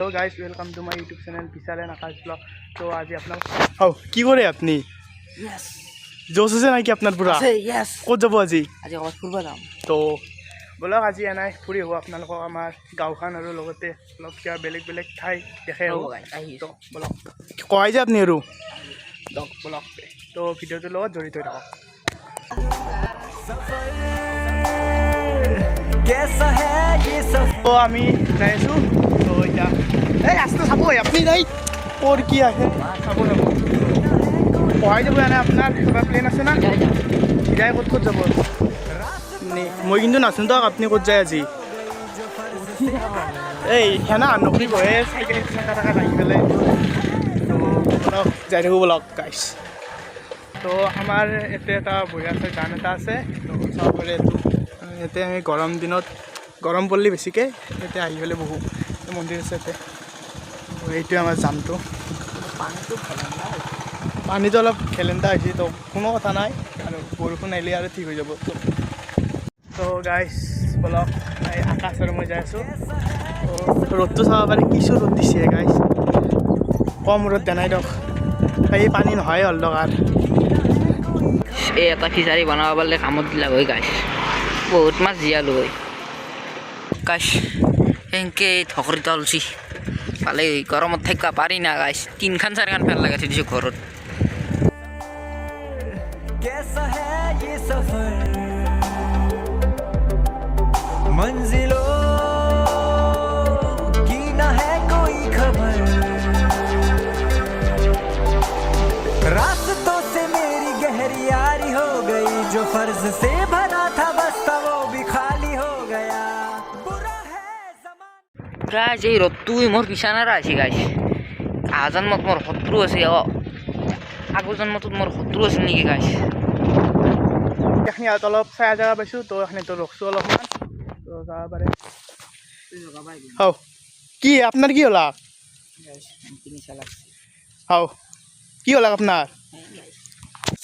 Hello guys, welcome to my YouTube channel Vishal and Akash Vlog. So আজি আপনার কি করে আপনি? Yes. জোশ আছে নাকি আপনার পুরা? Yes. ক'ত যাব আজি? আজি ক'ত ফুৰিব যাম। তো বলক আজি এনাই ফুৰি আহোঁ আপোনালোকক আমাৰ গাঁওখন আৰু লগতে অলপ কিবা বেলেগ বেলেগ ঠাই দেখাই আহোঁ। তো বলক কয় যে আপুনি আৰু বলক তো ভিডিঅ'টোৰ লগত জড়িত হৈ থাকক। তো আমি যাই আছোঁ। তো এতিয়া এই ৰাস্তা চাব আপুনি যাই ক'ৰ কি আহে চাব যাব পঢ়াই যাব এনে আপোনাৰ কিবা প্লেন আছে না যাই ক'ত ক'ত যাব মই কিন্তু নাচোন দিয়ক আপুনি ক'ত যায় আজি এই সেনা নকৰি বহে চাইকেল চাকা থাকা লাগি পেলাই তো বলক যাই থাকোঁ বলক গাইছ। তো আমাৰ ইয়াতে এটা বঢ়িয়া আছে গান এটা আছে তো চাব পাৰে এইটো ইয়াতে আমি গৰম দিনত গৰম পৰিলে বেছিকৈ ইয়াতে আহি পেলাই বহু মন্দিৰ আছে ইয়াতে এইটোৱে আমাৰ জানটো পানীটো অলপ খেলেন্দা হৈছে তো কোনো কথা নাই আৰু বৰষুণ আহিলে আৰু ঠিক হৈ যাব। তো গাইছ বলক এই আকাশ আৰু মই যাই আছোঁ। তো ৰ'দটো চাব পাৰে কিছু ৰ'দ দিছে গাইছ কম ৰ'দ দিয়া নাই দিয়ক এই পানী নহয় হ'ল দিয়ক আৰু এই এটা ফিচাৰী বনাব পাৰিলে কামত দিলা হয় গাইছ বহুত মাছ জীয়ালোঁ হয় গাইছ সেনেকৈ ধকৰি তলছি পালে গৰমত থাকিব পাৰি না গাইছ তিনিখান চাৰিখান ফেন লগাইছে দিছোঁ ঘৰত। कैसा है ये सफर मंजिलों की ना है कोई खबर रास्तों से मेरी गहरी यारी हो गई जो फर्ज से भरा था बस्ता वो भी खाली हो गया बुरा है ज़माना গাইছ এই ৰ'দটো মোৰ বিচনাৰে আহিছে গাইছ আহা জন্মত মোৰ শত্ৰু আছে আগৰ জন্মটোত মোৰ শত্ৰু আছিল নেকি গাইছ। এইখিনি ইয়াত অলপ চাই জেগা পাইছোঁ তো এইখিনিতো ৰখছোঁ অলপমান তো যাব পাৰে। কি আপোনাৰ কি হ'লা কি হ'লা আপোনাৰ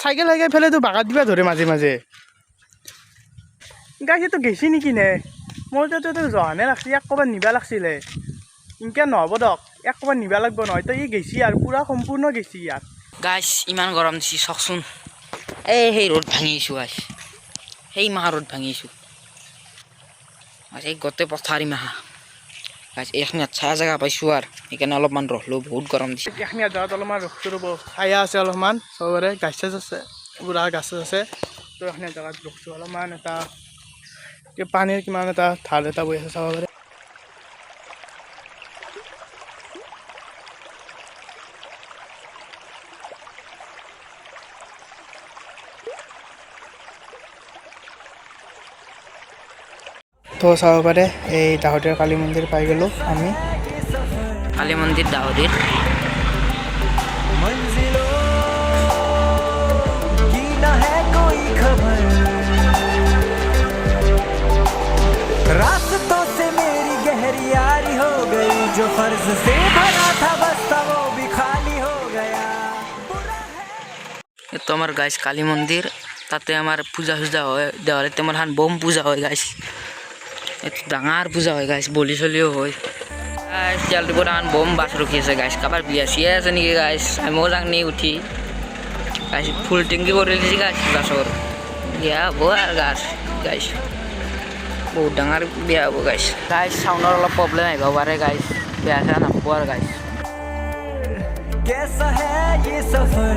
চাইকেল চাইকেল ফেলেতো বাগাত দিবা ধৰে মাজে মাজে গাড়ীটো গেছি নেকি নে মোৰ তো জহানে লাগছি এক ক'ৰবাত নিবা লাগছিলে ইনকে নহ'ব দক এক ক'ৰবাত নিবা লাগব নহয় তো ই গেছি আৰু পূৰা সম্পূৰ্ণ গেছি ইয়াত গাইছ ইমান গৰম দিছে চাওকচোন সেই ৰ'দ ভাঙিছোঁ গাইছ সেই মাহা ৰ'দ ভাঙিছোঁ এই গোটেই পথাৰী মাহা গাইছ এইখিনিত চাহ জেগা পাইছোঁ আৰু সেইকাৰণে অলপমান ৰ'লোঁ বহুত গৰম দিছে। এইখিনি জেগাত অলপমান ৰখছোঁ ৰ'ব ছায়া আছে অলপমান চবৰে গাছ চাছ আছে পুৰা গাছ আছে তো এইখিনি জেগাত ৰখছোঁ অলপমান এটা পানীৰ কিমান এটা ঢাল এটা বৈ আছে চাব পাৰে। তো চাব পাৰে এই দাহতীয়া কালী মন্দিৰ পাই গ'লোঁ আমি কালী মন্দিৰ দাউদিৰ मंजिलों की ना है कोई खबर रास्तों से मेरी गहरी यारी हो गई जो फर्ज से भरा था बस्ता वो भी खाली हो गया बुरा है এইটো আমাৰ গাইছ কালী মন্দিৰ তাতে আমাৰ পূজা চূজা হয় দেৱালীত আমাৰ এখন বম পূজা হয় গাইছ এইটো ডাঙৰ পূজা হয় গাইছ বলি চলিও হয় গাইছ তেলটোৰ পৰা এখন বম বাছ ৰখি আছে গাইছ কাৰোবাৰ বিয়া চিয়া আছে নেকি গাইছ আমিও যাং নি উঠি গাইছ ফুল টেংকি কৰি দিছে গাইছ গাছৰ বিয়া হ'ব আৰু গাছ গাইছ বহুত ডাঙৰ বিয়া হ'ব গাইছ গাইছ চাউণ্ডৰ অলপ প্ৰব্লেম আহিব পাৰে গাইছ বেয়া চেয়া নাপাব আৰু গাইছ। कैसा है ये सफर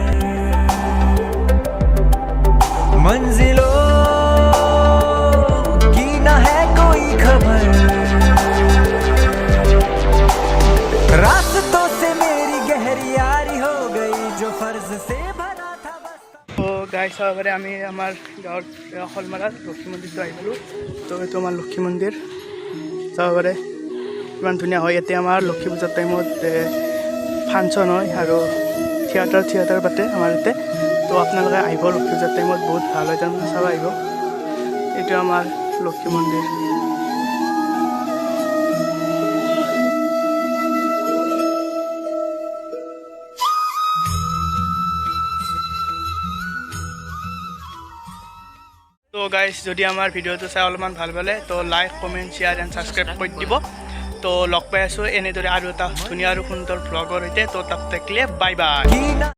मंजिलों की ना है कोई खबर रास्तों से मेरी गहरी यारी हो गई जो फर्ज से भरा था बस्ता তো গাই চাব পাৰে আমি আমাৰ গাঁৱৰ শলমাৰাত লক্ষী মন্দিৰটো আহিছিলোঁ তো এইটো আমাৰ লক্ষী মন্দিৰ চাব পাৰে ইমান ধুনীয়া হয় ইয়াতে আমাৰ লক্ষী পূজাৰ টাইমত ফাংচন হয় আৰু থিয়েটাৰ পাতে আমাৰ ইয়াতে তো আপোনালোকে আহিব লক্ষী পূজাৰ টাইমত বহুত ভাল হয় তাৰমানে চাব আহিব এইটো আমাৰ লক্ষী মন্দিৰ। তো গাইজ যদি আমাৰ ভিডিঅ'টো চাই অলপমান ভাল পালে তো like comment share and subscribe কৰি দিব। তো লগ পাই আছোঁ এনেদৰে আৰু এটা ধুনীয়া আৰু সুন্দৰ ব্লগৰ সৈতে তো তাত থাকিলে বাই বাই की ना